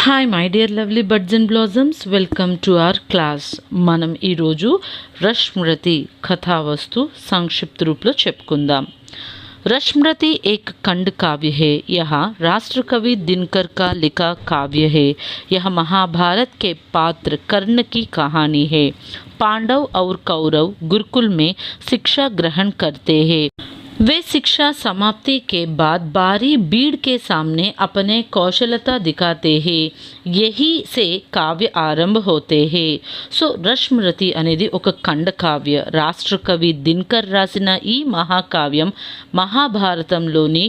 Hi my dear lovely buds and blossoms, welcome to our class. మనం ఈరోజు రశ్మృతి కథావస్తు సంక్షిప్త రూపంలో చెప్పుకుందాం. रश्मृति एक खंड काव्य है। यह राष्ट्र कवि दिनकर का लिखा काव्य है। यह महाभारत के पात्र कर्ण की कहानी है। पांडव और कौरव गुरुकुल में शिक्षा ग्रहण करते हैं। वे शिक्षा समाप्ति के बाद बारी भीड़ के सामने अपने कौशलता दिखाते हैं। यही से काव्य आरंभ होते हैं. సో రశ్మృతి అనేది ఒక ఖండ కావ్య. రాష్ట్ర కవి దినకర్ రాసిన ఈ మహాకావ్యం మహాభారతంలోని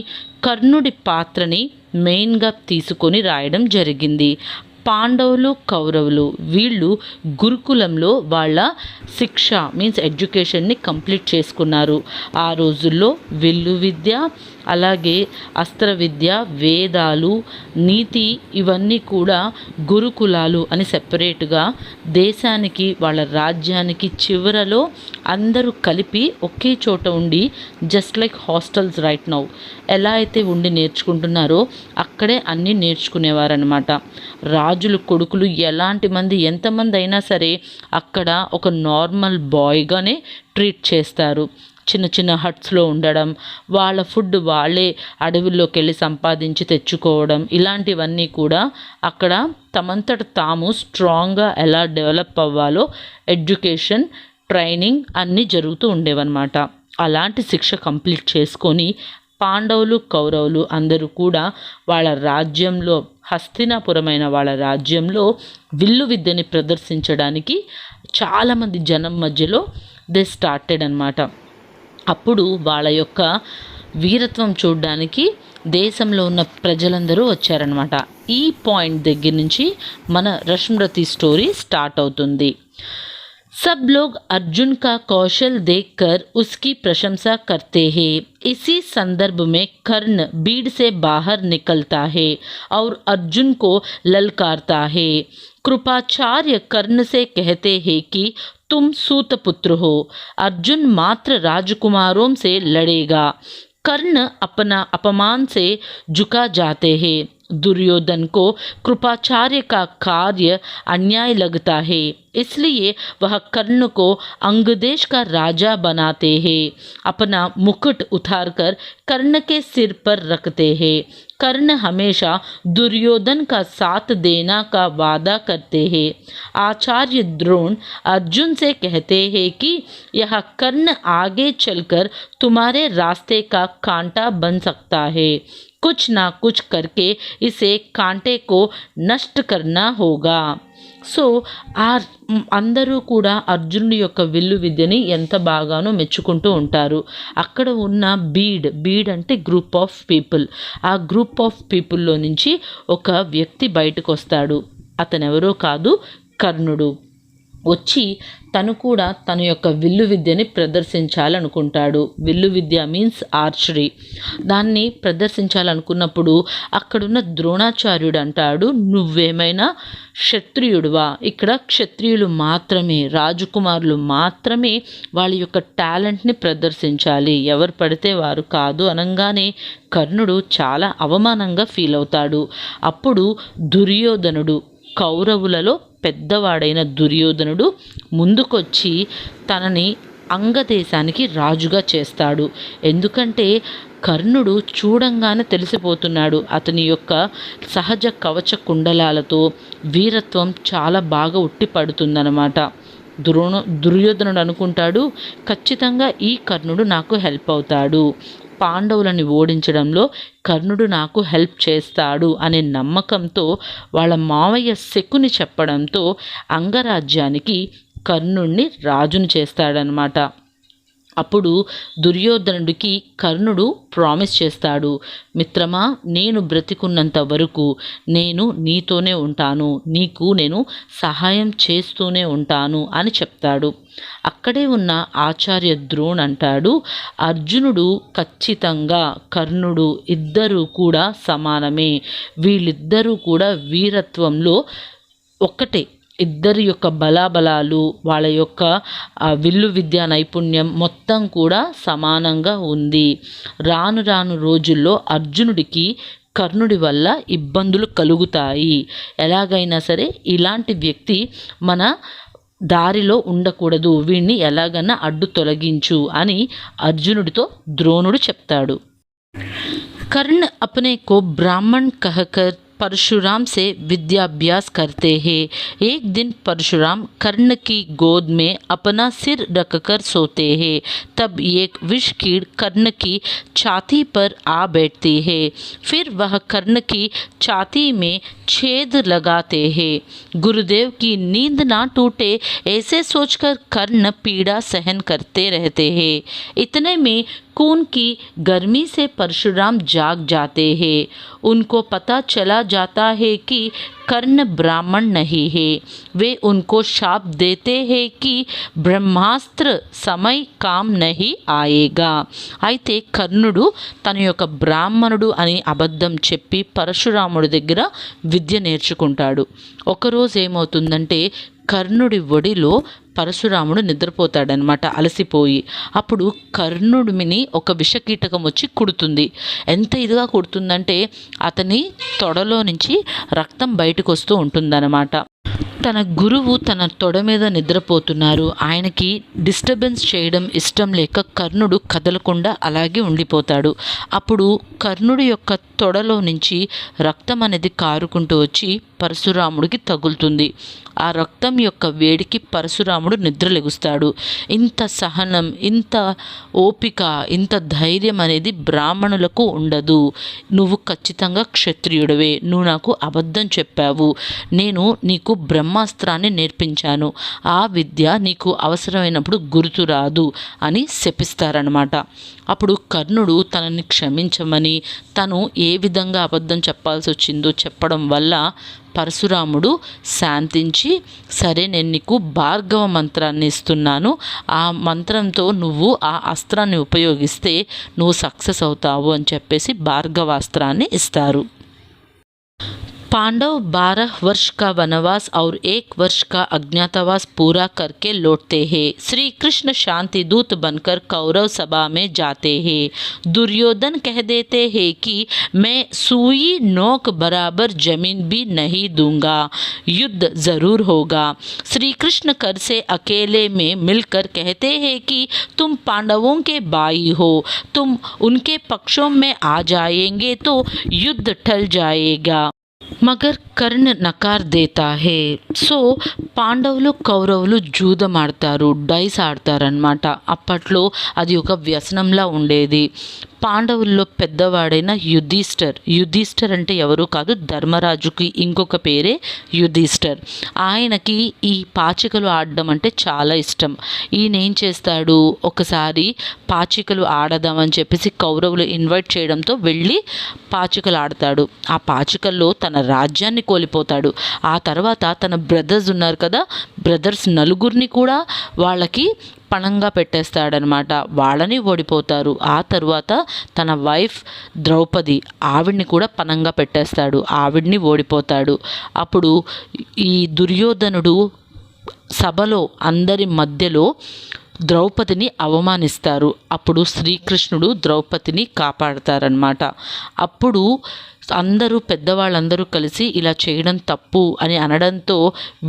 కర్ణుడి పాత్రని మెయిన్గా తీసుకొని రాయడం జరిగింది. పాండవులు కౌరవులు వీళ్ళు గురుకులంలో వాళ్ళ శిక్ష మీన్స్ ఎడ్యుకేషన్ని కంప్లీట్ చేసుకున్నారు. ఆ రోజుల్లో విల్లు విద్య, అలాగే అస్త్ర విద్య, వేదాలు, నీతి ఇవన్నీ కూడా గురుకులాలు అని సెపరేట్గా దేశానికి వాళ్ళ రాజ్యానికి చివరలో అందరూ కలిపి ఒకే చోట ఉండి just like hostels right now ఎలా అయితే ఉండి నేర్చుకుంటున్నారో అక్కడే అన్నీ నేర్చుకునేవారనమాట. రాజులు కొడుకులు ఎలాంటి మంది ఎంతమంది అయినా సరే అక్కడ ఒక నార్మల్ బాయ్గానే ట్రీట్ చేస్తారు. చిన్న చిన్న హట్స్లో ఉండడం, వాళ్ళ ఫుడ్ వాళ్ళే అడవుల్లోకి వెళ్ళి సంపాదించి తెచ్చుకోవడం, ఇలాంటివన్నీ కూడా అక్కడ తమంతట తాము స్ట్రాంగ్గా ఎలా డెవలప్ అవ్వాలో ఎడ్యుకేషన్ ట్రైనింగ్ అన్నీ జరుగుతూ ఉండేవన్నమాట. అలాంటి శిక్ష కంప్లీట్ చేసుకొని పాండవులు కౌరవులు అందరూ కూడా వాళ్ళ రాజ్యంలో హస్తినాపురమైన వాళ్ళ రాజ్యంలో విల్లు విద్యని ప్రదర్శించడానికి చాలామంది జనం మధ్యలో దే స్టార్టెడ్ అనమాట. అప్పుడు వాళ్ళ యొక్క వీరత్వం చూడడానికి దేశంలో ఉన్న ప్రజలందరూ వచ్చారనమాట. ఈ పాయింట్ దగ్గర నుంచి మన రశ్మృతి స్టోరీ స్టార్ట్ అవుతుంది. सब लोग अर्जुन का कौशल देखकर उसकी प्रशंसा करते हैं. इसी संदर्भ में कर्ण भीड़ से बाहर निकलता है और अर्जुन को ललकारता है. कृपाचार्य कर्ण से कहते हैं कि तुम सूतपुत्र हो, अर्जुन मात्र राजकुमारों से लड़ेगा. कर्ण अपना अपमान से झुका जाते हैं. दुर्योधन को कृपाचार्य का कार्य अन्याय लगता है, इसलिए वह कर्ण को अंगदेश का राजा बनाते हैं. अपना मुकुट उतारकर कर्ण के सिर पर रखते हैं. कर्ण हमेशा दुर्योधन का साथ देना का वादा करते हैं. आचार्य द्रोण अर्जुन से कहते हैं कि यह कर्ण आगे चलकर तुम्हारे रास्ते का कांटा बन सकता है. कुछ ना कुछ करके इसे कांटे को नष्ट करना होगा. సో అందరూ కూడా అర్జునుడి యొక్క విల్లు విద్యని ఎంత బాగానో మెచ్చుకుంటూ ఉంటారు. అక్కడ ఉన్న బీడ్ అంటే గ్రూప్ ఆఫ్ పీపుల్. ఆ గ్రూప్ ఆఫ్ పీపుల్లో నుంచి ఒక వ్యక్తి బయటకు వస్తాడు. అతను ఎవరో కాదు, కర్ణుడు. వచ్చి తను కూడా తన యొక్క విల్లు విద్యని ప్రదర్శించాలనుకుంటాడు. విల్లు విద్య మీన్స్ ఆర్చరీ. దాన్ని ప్రదర్శించాలనుకున్నప్పుడు అక్కడున్న ద్రోణాచార్యుడు అంటాడు, నువ్వేమైనా క్షత్రియుడువా? ఇక్కడ క్షత్రియులు మాత్రమే, రాజకుమారులు మాత్రమే వాళ్ళ యొక్క టాలెంట్ని ప్రదర్శించాలి, ఎవరు పడితే వారు కాదు అనగానే కర్ణుడు చాలా అవమానంగా ఫీల్ అవుతాడు. అప్పుడు దుర్యోధనుడు, కౌరవులలో పెద్దవాడైన దుర్యోధనుడు ముందుకొచ్చి తనని అంగదేశానికి రాజుగా చేస్తాడు. ఎందుకంటే కర్ణుడు చూడంగానే తెలిసిపోతున్నాడు, అతని యొక్క సహజ కవచ కుండలాలతో వీరత్వం చాలా బాగా ఉట్టిపడుతుందన్నమాట. దుర్యోధనుడు అనుకుంటాడు, ఖచ్చితంగా ఈ కర్ణుడు నాకు హెల్ప్ అవుతాడు, పాండవులని ఓడించడంలో కర్ణుడు నాకు హెల్ప్ చేస్తాడు అనే నమ్మకంతో వాళ్ళ మావయ్య శకుని చెప్పడంతో అంగరాజ్యానికి కర్ణుడిని రాజును చేస్తాడనమాట. అప్పుడు దుర్యోధనుడికి కర్ణుడు ప్రామిస్ చేస్తాడు, మిత్రమా, నేను బ్రతికున్నంత వరకు నేను నీతోనే ఉంటాను, నీకు నేను సహాయం చేస్తూనే ఉంటాను అని చెప్తాడు. అక్కడే ఉన్న ఆచార్య ద్రోణ్ అంటాడు, అర్జునుడు ఖచ్చితంగా కర్ణుడు ఇద్దరూ కూడా సమానమే, వీళ్ళిద్దరూ కూడా వీరత్వంలో ఒక్కటే. ఇద్దరి యొక్క బలాబలాలు, వాళ్ళ యొక్క విల్లు విద్యా నైపుణ్యం మొత్తం కూడా సమానంగా ఉంది. రాను రాను రోజుల్లో అర్జునుడికి కర్ణుడి వల్ల ఇబ్బందులు కలుగుతాయి. ఎలాగైనా సరే ఇలాంటి వ్యక్తి మన దారిలో ఉండకూడదు, వీణ్ణి ఎలాగన్నా అడ్డు తొలగించు అని అర్జునుడితో ద్రోణుడు చెప్తాడు. कर्ण अपने को ब्राह्मण कहकर परशुराम से विद्याभ्यास करते हैं। एक दिन परशुराम कर्ण की गोद में अपना सिर रखकर सोते हैं। तब एक विष कीड़ कर्ण की छाती पर आ बैठती है। फिर वह कर्ण की छाती में छेद लगाते हैं। गुरुदेव की नींद ना टूटे ऐसे सोचकर कर्ण पीड़ा सहन करते रहते हैं। इतने में खून की गर्मी से परशुराम जाग जाते हैं। उनको पता चला जाता है कि कर्ण ब्राह्मण नहीं है। वे उनको शाप देते हैं कि ब्रह्मास्त्र समय काम नहीं आएगा। అయితే కర్ణుడు తన యొక్క బ్రాహ్మణుడు అని అబద్ధం చెప్పి పరశురాముడి దగ్గర విద్య నేర్చుకుంటాడు. ఒకరోజు ఏమవుతుందంటే కర్ణుడి ఒడిలో పరశురాముడు నిద్రపోతాడనమాట అలసిపోయి. అప్పుడు కర్ణుడిని ఒక విషకీటకం వచ్చి కుడుతుంది. ఎంత ఇదిగా కుడుతుందంటే అతని తొడలో నుంచి రక్తం బయటకు వస్తూ ఉంటుందన్నమాట. తన గురువు తన తొడ మీద నిద్రపోతున్నారు, ఆయనకి డిస్టర్బెన్స్ చేయడం ఇష్టం లేక కర్ణుడు కదలకుండా అలాగే ఉండిపోతాడు. అప్పుడు కర్ణుడి యొక్క తొడలో నుంచి రక్తం అనేది కారుకుంటూ వచ్చి పరశురాముడికి తగులుతుంది. ఆ రక్తం యొక్క వేడికి పరశురాముడు నిద్రలెగుస్తాడు. ఇంత సహనం, ఇంత ఓపిక, ఇంత ధైర్యం అనేది బ్రాహ్మణులకు ఉండదు. నువ్వు ఖచ్చితంగా క్షత్రియుడివే, నువ్వు నాకు అబద్ధం చెప్పావు, నేను నీకు బ్రహ్మాస్త్రాన్ని నేర్పించాను, ఆ విద్య నీకు అవసరమైనప్పుడు గుర్తురాదు అని శపిస్తారనమాట. అప్పుడు కర్ణుడు తనని క్షమించమని, తను ఏ విధంగా అబద్ధం చెప్పాల్సి వచ్చిందో చెప్పడం వల్ల పరశురాముడు శాంతించి, సరే నేను నీకు భార్గవ మంత్రాన్ని ఇస్తున్నాను, ఆ మంత్రంతో నువ్వు ఆ అస్త్రాన్ని ఉపయోగిస్తే నువ్వు సక్సెస్ అవుతావు అని చెప్పేసి భార్గవాస్త్రాన్ని ఇస్తారు. पांडव 12 वर्ष का वनवास और 1 वर्ष का अज्ञातवास पूरा करके लौटते हैं। श्री कृष्ण शांति दूत बनकर कौरव सभा में जाते हैं। दुर्योधन कह देते हैं कि मैं सुई नोक बराबर जमीन भी नहीं दूंगा, युद्ध ज़रूर होगा। श्री कृष्ण कर से अकेले में मिलकर कहते हैं कि तुम पांडवों के भाई हो, तुम उनके पक्षों में आ जाएंगे तो युद्ध टल जाएगा। మగర్ కర్ణ నకార్ దేతా హే. సో పాండవులు కౌరవులు జూదం ఆడతారు, డైస్ ఆడతారనమాట. అప్పట్లో అది ఒక వ్యసనంలా ఉండేది. పాండవుల్లో పెద్దవాడైన యుధిష్ఠర్ అంటే ఎవరు కాదు, ధర్మరాజుకి ఇంకొక పేరే యుధిష్ఠర్. ఆయనకి ఈ పాచికలు ఆడడం అంటే చాలా ఇష్టం. ఈయన ఏం చేస్తాడు, ఒకసారి పాచికలు ఆడదామని చెప్పేసి కౌరవులు ఇన్వైట్ చేయడంతో వెళ్ళి పాచికలు ఆడతాడు. ఆ పాచికల్లో తన రాజ్యాన్ని కోల్పోతాడు. ఆ తర్వాత తన బ్రదర్స్ ఉన్నారు కదా, బ్రదర్స్ నలుగురిని కూడా వాళ్ళకి పణంగా పెట్టేస్తాడనమాట. వాళ్ళని ఓడిపోతారు. ఆ తర్వాత తన వైఫ్ ద్రౌపది, ఆవిడ్ని కూడా పణంగా పెట్టేస్తాడు, ఆవిడ్ని ఓడిపోతాడు. అప్పుడు ఈ దుర్యోధనుడు సభలో అందరి మధ్యలో ద్రౌపదిని అవమానిస్తారు. అప్పుడు శ్రీకృష్ణుడు ద్రౌపదిని కాపాడతారనమాట. అప్పుడు అందరూ పెద్దవాళ్ళందరూ కలిసి ఇలా చేయడం తప్పు అని అనడంతో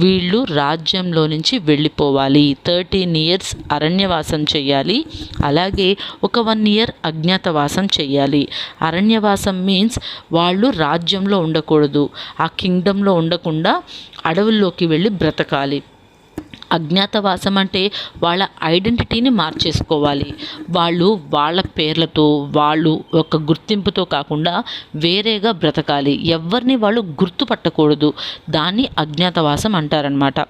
వీళ్ళు రాజ్యంలో నుంచి వెళ్ళిపోవాలి. 13 years అరణ్యవాసం చేయాలి, అలాగే ఒక 1 year అజ్ఞాతవాసం చేయాలి. అరణ్యవాసం మీన్స్ వాళ్ళు రాజ్యంలో ఉండకూడదు, ఆ కింగ్డంలో ఉండకుండా అడవుల్లోకి వెళ్ళి బ్రతకాలి. అజ్ఞాతవాసం అంటే వాళ్ళ ఐడెంటిటీని మార్చేసుకోవాలి. వాళ్ళు వాళ్ళ పేర్లతో, వాళ్ళు ఒక గుర్తింపుతో కాకుండా వేరేగా బ్రతకాలి. ఎవరిని వాళ్ళు గుర్తుపట్టకూడదు. దాన్ని అజ్ఞాతవాసం అంటారనమాట.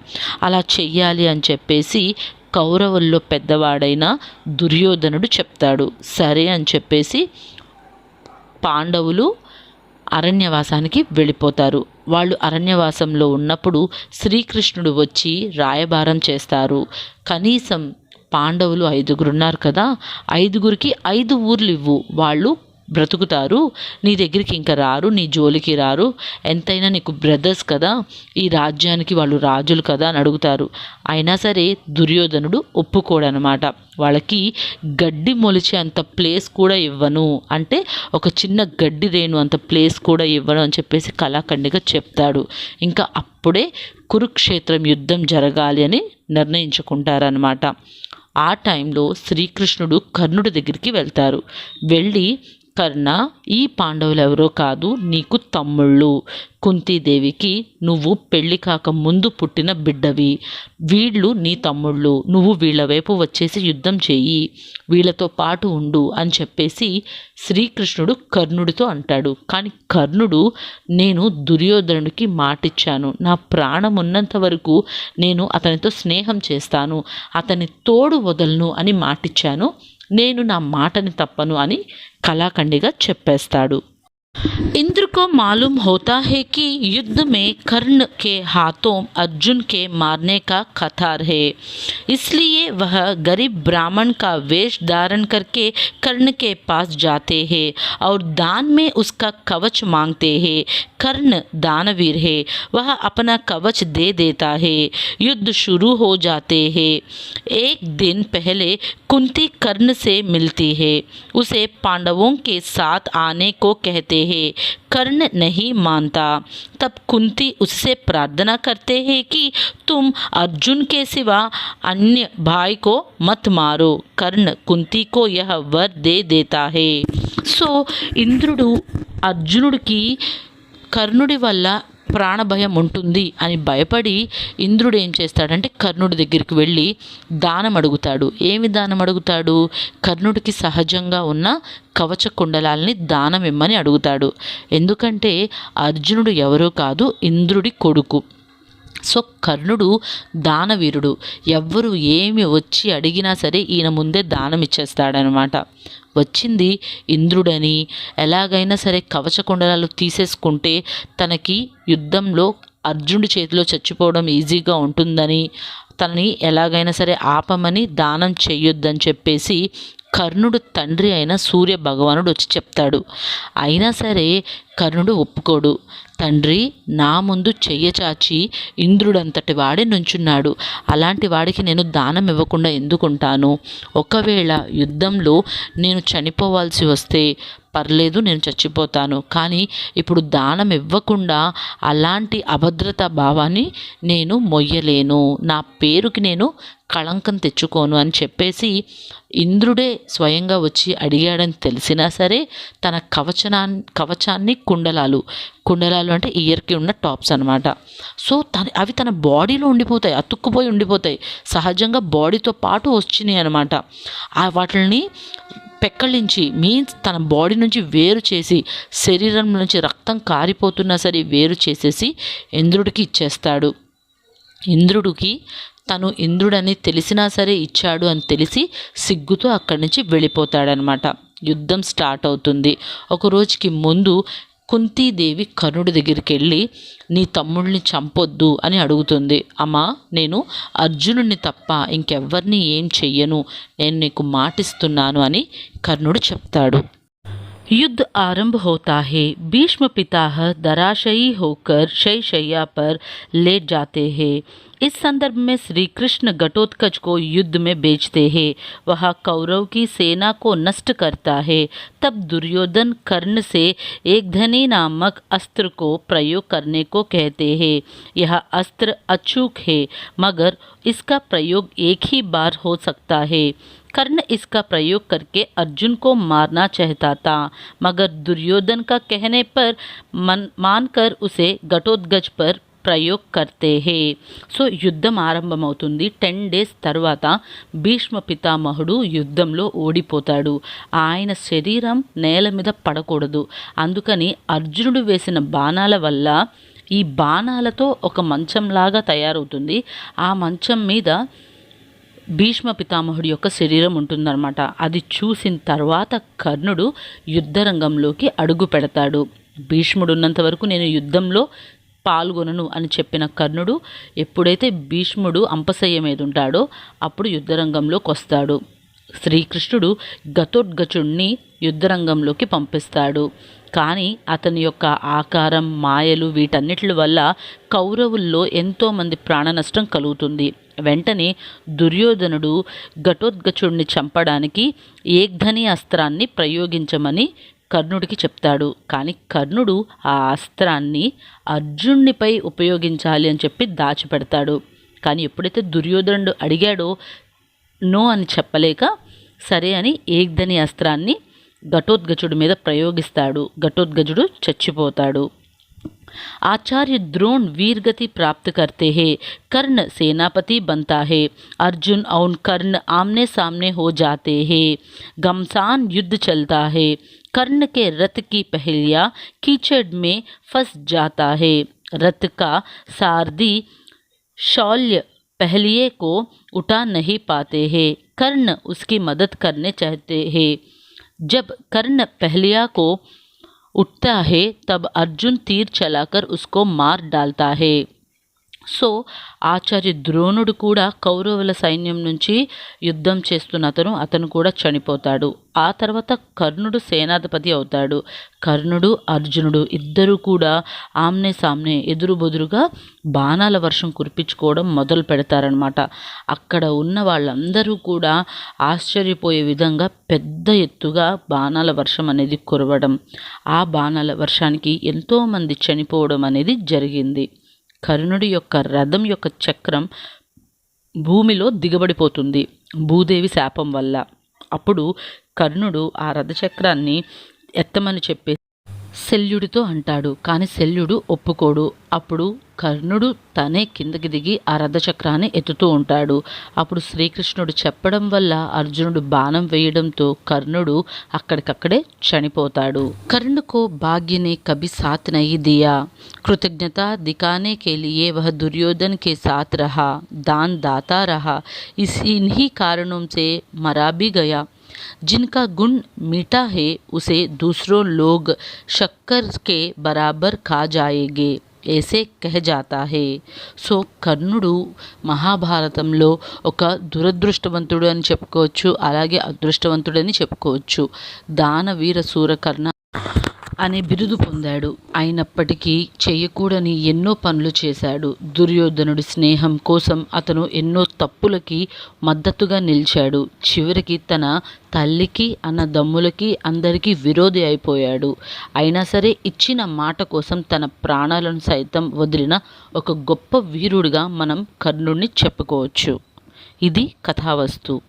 అలా చెయ్యాలి అని చెప్పేసి కౌరవుల్లో పెద్దవాడైన దుర్యోధనుడు చెప్తాడు. సరే అని చెప్పేసి పాండవులు అరణ్యవాసానికి వెళ్ళిపోతారు. వాళ్ళు అరణ్యవాసంలో ఉన్నప్పుడు శ్రీకృష్ణుడు వచ్చి రాయబారం చేస్తారు. కనీసం పాండవులు 5 ఉన్నారు కదా, 5కి 5 ఊర్లు ఇవ్వు, వాళ్ళు బ్రతుకుతారు, నీ దగ్గరికి ఇంకా రారు, నీ జోలికి రారు, ఎంతైనా నీకు బ్రదర్స్ కదా, ఈ రాజ్యానికి వాళ్ళు రాజులు కదా అని అడుగుతారు. అయినా సరే దుర్యోధనుడు ఒప్పుకోడనమాట. వాళ్ళకి గడ్డి మొలిచే అంత ప్లేస్ కూడా ఇవ్వను అంటే, ఒక చిన్న గడ్డి రేణు అంత ప్లేస్ కూడా ఇవ్వను అని చెప్పేసి కళాఖండిగా చెప్తాడు. ఇంకా అప్పుడే కురుక్షేత్రం యుద్ధం జరగాలి అని నిర్ణయించుకుంటారనమాట. ఆ టైంలో శ్రీకృష్ణుడు కర్ణుడి దగ్గరికి వెళ్తారు. వెళ్ళి, కర్ణ, ఈ పాండవులు ఎవరో కాదు, నీకు తమ్ముళ్ళు. కుంతీదేవికి నువ్వు పెళ్లి కాక ముందు పుట్టిన బిడ్డవి. వీళ్ళు నీ తమ్ముళ్ళు. నువ్వు వీళ్ళ వైపు వచ్చేసి యుద్ధం చెయ్యి, వీళ్ళతో పాటు ఉండు అని చెప్పేసి శ్రీకృష్ణుడు కర్ణుడితో అంటాడు. కానీ కర్ణుడు, నేను దుర్యోధనుడికి మాటిచ్చాను, నా ప్రాణం ఉన్నంత వరకు నేను అతనితో స్నేహం చేస్తాను, అతని తోడు వదలను అని మాటిచ్చాను, నేను నా మాటని తప్పను అని కళాఖండిగా చెప్పేస్తాడు. इंद्र को मालूम होता है कि युद्ध में कर्ण के हाथों अर्जुन के मारने का खतरा है, इसलिए वह गरीब ब्राह्मण का वेश धारण करके कर्ण के पास जाते हैं और दान में उसका कवच मांगते हैं. कर्ण दानवीर है, वह अपना कवच दे देता है. युद्ध शुरू हो जाते हैं. एक दिन पहले कुंती कर्ण से मिलती है, उसे पांडवों के साथ आने को कहते हैं. कर्ण नहीं मानता. तब कुंती उससे प्रार्थना करते हैं कि तुम अर्जुन के सिवा अन्य भाई को मत मारो. कर्ण कुंती को यह वर दे देता है. సో ఇంద్రుడు అర్జునుడికి కర్ణుడి వల్ల ప్రాణభయం ఉంటుంది అని భయపడి ఇంద్రుడు ఏం చేస్తాడంటే కర్ణుడి దగ్గరికి వెళ్ళి దానం అడుగుతాడు. ఏమి దానం అడుగుతాడు? కర్ణుడికి సహజంగా ఉన్న కవచ కుండలాల్ని దానం ఇమ్మని అడుగుతాడు. ఎందుకంటే అర్జునుడు ఎవరో కాదు, ఇంద్రుడి కొడుకు. సో కర్ణుడు దానవీరుడు, ఎవ్వరు ఏమి వచ్చి అడిగినా సరే ఈయన ముందే దానం ఇచ్చేస్తాడనమాట. వచ్చింది ఇంద్రుడని, ఎలాగైనా సరే కవచ కుండలాలు తీసేసుకుంటే తనకి యుద్ధంలో అర్జునుడి చేతిలో చచ్చిపోవడం ఈజీగా ఉంటుందని, తనని ఎలాగైనా సరే ఆపమని దానం చెయ్యొద్దని చెప్పేసి కర్ణుడు తండ్రి అయిన సూర్య భగవానుడు వచ్చి చెప్తాడు. అయినా సరే కర్ణుడు ఒప్పుకోడు. తండ్రి నా ముందు చెయ్య చాచి ఇంద్రుడంతటి వాడే నుంచున్నాడు, అలాంటి వాడికి నేను దానం ఇవ్వకుండా ఎందుకుంటాను? ఒకవేళ యుద్ధంలో నేను చనిపోవాల్సి వస్తే పర్లేదు, నేను చచ్చిపోతాను, కానీ ఇప్పుడు దానం ఇవ్వకుండా అలాంటి అభద్రతా భావాన్ని నేను మొయ్యలేను, నా పేరుకి నేను కళంకం తెచ్చుకోను అని చెప్పేసి ఇంద్రుడే స్వయంగా వచ్చి అడిగాడని తెలిసినా సరే తన కవచాన్ని కుండలాలు అంటే ఇయర్కి ఉన్న టాప్స్ అనమాట. సో అవి తన బాడీలో ఉండిపోతాయి, అతుక్కుపోయి ఉండిపోతాయి, సహజంగా బాడీతో పాటు వచ్చినాయి అనమాట. వాటిని పెక్కలించి మీన్స్ తన బాడీ నుంచి వేరు చేసి, శరీరం నుంచి రక్తం కారిపోతున్నా సరే వేరు చేసేసి ఇంద్రుడికి ఇచ్చేస్తాడు. ఇంద్రుడికి తను ఇంద్రుడని తెలిసినా సరే ఇచ్చాడు అని తెలిసి సిగ్గుతో అక్కడి నుంచి వెళ్ళిపోతాడనమాట. యుద్ధం స్టార్ట్ అవుతుంది. ఒక రోజుకి ముందు కుంతీదేవి కర్ణుడి దగ్గరికి వెళ్ళి నీ తమ్ముడిని చంపొద్దు అని అడుగుతుంది. అమ్మా, నేను అర్జునుడిని తప్ప ఇంకెవ్వరిని ఏం చెయ్యను, నేను నీకు మాటిస్తున్నాను అని కర్ణుడు చెప్తాడు. युद्ध आरंभ होता है. भीष्म पिता धराशायी होकर शय्या पर लेट जाते हैं. इस संदर्भ में श्री कृष्ण घटोत्कच को युद्ध में भेजते हैं. वह कौरव की सेना को नष्ट करता है. तब दुर्योधन कर्ण से एक धनी नामक अस्त्र को प्रयोग करने को कहते हैं. यह अस्त्र अचूक है, मगर इसका प्रयोग एक ही बार हो सकता है. कर्ण इसका प्रयोग करके अर्जुन को मारना चाहता था, मगर दुर्योधन का कहने पर मानकर उसे घटोत्कच पर ప్రయోగ్ కర్తే హే. సో యుద్ధం ఆరంభమవుతుంది. 10 days తర్వాత భీష్మ పితామహుడు యుద్ధంలో ఓడిపోతాడు. ఆయన శరీరం నేల మీద పడకూడదు, అందుకని అర్జునుడు వేసిన బాణాల వల్ల ఈ బాణాలతో ఒక మంచంలాగా తయారవుతుంది. ఆ మంచం మీద భీష్మ పితామహుడి యొక్క శరీరం ఉంటుందన్నమాట. అది చూసిన తర్వాత కర్ణుడు యుద్ధరంగంలోకి అడుగు పెడతాడు. భీష్ముడు ఉన్నంత వరకు నేను యుద్ధంలో పాల్గొనను అని చెప్పిన కర్ణుడు ఎప్పుడైతే భీష్ముడు అంపశయ్య మీద ఉంటాడో అప్పుడు యుద్ధరంగంలోకి వస్తాడు. శ్రీకృష్ణుడు ఘటోత్కచుడిని యుద్ధరంగంలోకి పంపిస్తాడు. కానీ అతని యొక్క ఆకారం, మాయలు వీటన్నిటి వల్ల కౌరవుల్లో ఎంతోమంది ప్రాణ నష్టం కలుగుతుంది. వెంటనే దుర్యోధనుడు ఘటోత్కచుడిని చంపడానికి ఏగ్ధని అస్త్రాన్ని ప్రయోగించమని కర్ణుడికి చెప్తాడు. కానీ కర్ణుడు ఆ అస్త్రాన్ని అర్జునునిపై ఉపయోగించాలి అని చెప్పి దాచిపెడతాడు. కానీ ఎప్పుడైతే దుర్యోధనుడు అడిగాడో నో అని చెప్పలేక సరే అని ఏగ్ధని అస్త్రాన్ని ఘటోత్కచుడి మీద ప్రయోగిస్తాడు. ఘటోత్కచుడు చచ్చిపోతాడు. आचार्य द्रोण वीरगति प्राप्त करते हैं। कर्ण सेनापति बनता है। अर्जुन और कर्ण आमने सामने हो जाते हैं। घमासान युद्ध चलता है। कर्ण के रथ की पहलिया कीचड़ में फंस जाता है। रथ का सारथी शौल्य पहलिए को उठा नहीं पाते हैं। कर्ण उसकी मदद करने चाहते हैं। जब कर्ण पहलिया को उठता है तब अर्जुन तीर चलाकर उसको मार डालता है। సో ఆచార్య ద్రోణుడు కూడా కౌరవుల సైన్యం నుంచి యుద్ధం చేస్తున్న అతను కూడా చనిపోతాడు. ఆ తర్వాత కర్ణుడు సేనాధిపతి అవుతాడు. కర్ణుడు, అర్జునుడు ఇద్దరూ కూడా ఆమ్నే సామ్నే ఎదురుబొదురుగా బాణాల వర్షం కురిపించుకోవడం మొదలు పెడతారనమాట. అక్కడ ఉన్న వాళ్ళందరూ కూడా ఆశ్చర్యపోయే విధంగా పెద్ద ఎత్తుగా బాణాల వర్షం అనేది కురవడం, ఆ బాణాల వర్షానికి ఎంతోమంది చనిపోవడం అనేది జరిగింది. కర్ణుడి యొక్క రథం యొక్క చక్రం భూమిలో దిగబడిపోతుంది భూదేవి శాపం వల్ల. అప్పుడు కర్ణుడు ఆ రథచక్రాన్ని ఎత్తమని చెప్పి శల్యుడితో అంటాడు. కానీ శల్యుడు ఒప్పుకోడు. అప్పుడు కర్ణుడు తనే కిందకి దిగి ఆ రథచక్రాన్ని ఎత్తుతూ ఉంటాడు. అప్పుడు శ్రీకృష్ణుడు చెప్పడం వల్ల అర్జునుడు బాణం వేయడంతో కర్ణుడు అక్కడికక్కడే చనిపోతాడు. కర్ణుకో భాగ్య ने कभी साथ नहीं दिया। कृतज्ञता दिखाने के लिए वह दुर्योधन के साथ रहा, दान दाता रहा। इन्हीं कारणों से मरा भी गया। जिनका गुण मीठा है उसे दूसरों लोग शक्कर के बराबर खा जाएंगे ऐसे कह जाता है। సో కర్ణుడు మహాభారతంలో ఒక దురదృష్టవంతుడు అని చెప్పుకోవచ్చు, అలాగే అదృష్టవంతుడని చెప్పుకోవచ్చు. దానవీర సూరకర్ణ అనే బిరుదు పొందాడు. అయినప్పటికీ చేయకూడని ఎన్నో పనులు చేశాడు. దుర్యోధనుడి స్నేహం కోసం అతను ఎన్నో తప్పులకి మద్దతుగా నిలిచాడు. చివరికి తన తల్లికి, అన్నదమ్ములకి అందరికీ విరోధి అయిపోయాడు. అయినా సరే ఇచ్చిన మాట కోసం తన ప్రాణాలను సైతం వదిలిన ఒక గొప్ప వీరుడిగా మనం కర్ణుడిని చెప్పుకోవచ్చు. ఇది కథావస్తు.